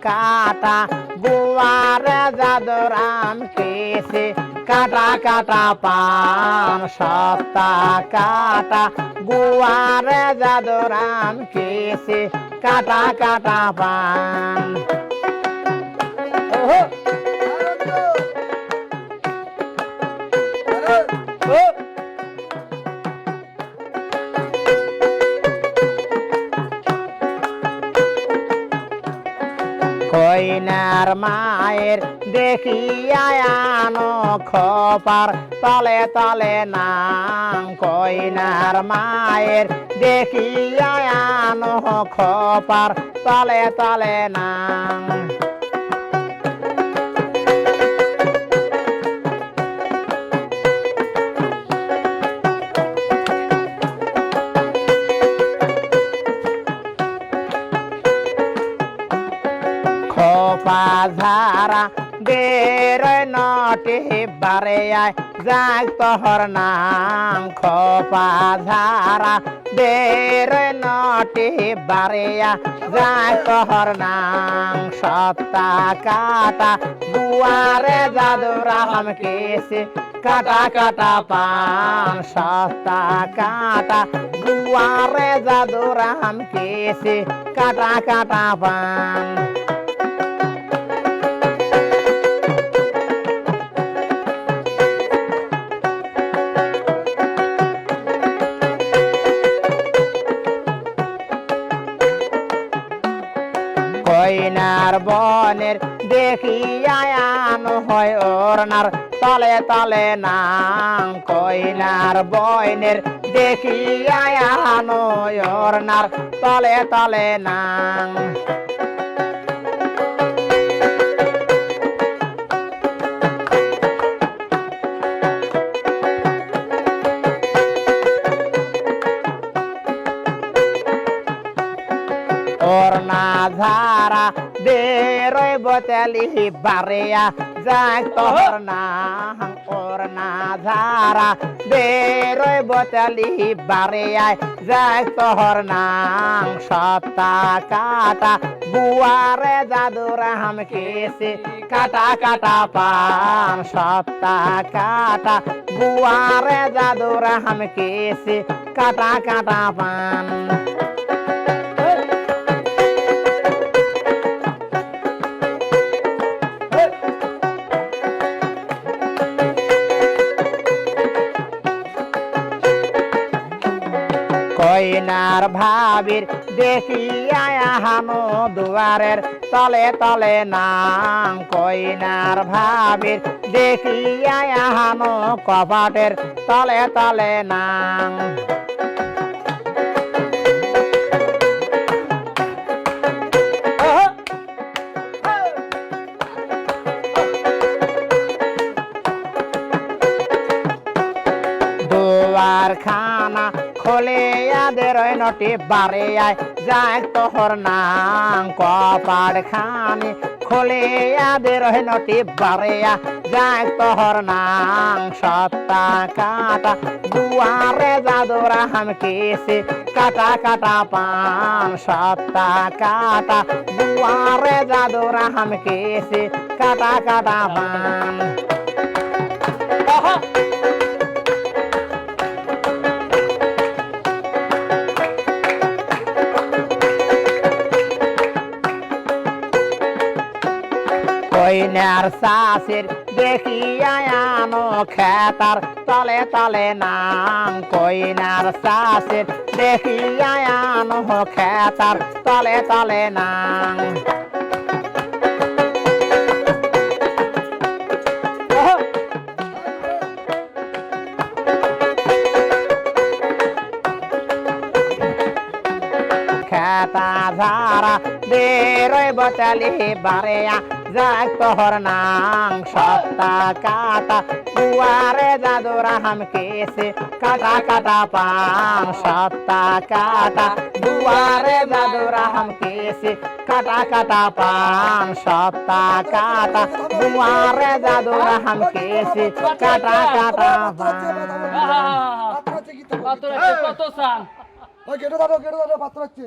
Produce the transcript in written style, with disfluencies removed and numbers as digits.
কাটা বুয়ারে জাদুরাম কেসে কাটা কাটা পান সপ্তা কাটা বুয়ারে জাদুরাম কেসে কাটা কাটা পান কইনার মায়ের দেখিয়া আনো খপার তলে তলে নাং কইনার মায়ের দেখিয়া আনো খপার তলে তলে নাং খোপা ঝারা বের নটি বারে আয় যাক তোহর নাম খোপা ঝারা বের নটি বারে আয় যাক তোহর নাম সপ্তা কাটা বুয়ারে জাদুরাম কেসে কাটা কাটা পান সপ্তা কাটা বুয়ারে জাদুরাম কেসে কাটা কাটা পান কইনার বনের দেখিয়া আনো হয় ওরনার তলে তলে নাং কইনার বনের দেখিয়া আনো ওরনার তলে তলে নাং ওরনা ঝারা বেরোয় বতালি বারেয়া যাক তোহর নাম ওরনা ঝারা বেরোয় বতালি বারেয়া যাক তোহর নাম সপ্তা কাটা বুয়ারে জাদুরাম কেসে কাটা কাটা পান সপ্তা কাটা বুয়ারে জাদুরাম কেসে কাটা কাটা পান কইনার ভাবির দেখিয়া হানো দুয়ারের তলে তলে নাং কইনার ভাবির দেখিয়া হানো কপাটের তলে তলে নাং দুয়ার খানা খোলে আদের নটি বারে আয় যাক তোহর নাং কপাট খানি খোলে আদের নটি বারে আয় যাক তোহর নাং সপ্তা কাটা দুয়ারে জাদুরাম কেসে কাটা কাটা পান সপ্তা কাটা দুয়ারে জাদুরাম কেসে কাটা কাটা পান কইনার শাশের দেখিয়া আনো খেতার তলে তলে নাং কইনার শাশের দেখিয়া আনো খেতার তলে তলে নাং খেতা ঝারা বেরোয় বতালি বারেয়া যাক তোহর নাং সপ্তা কাটা বুয়ারে জাদুরাম কেসে কাটা কাটা পান সপ্তা কাটা বুয়ারে জাদুরাম কেসে কাটা কাটা পান সপ্তা কাটা বুয়ারে জাদুরাম কেসে কাটা কাটা পান কত সান ওই গেটো দাও পাত্র হচ্ছে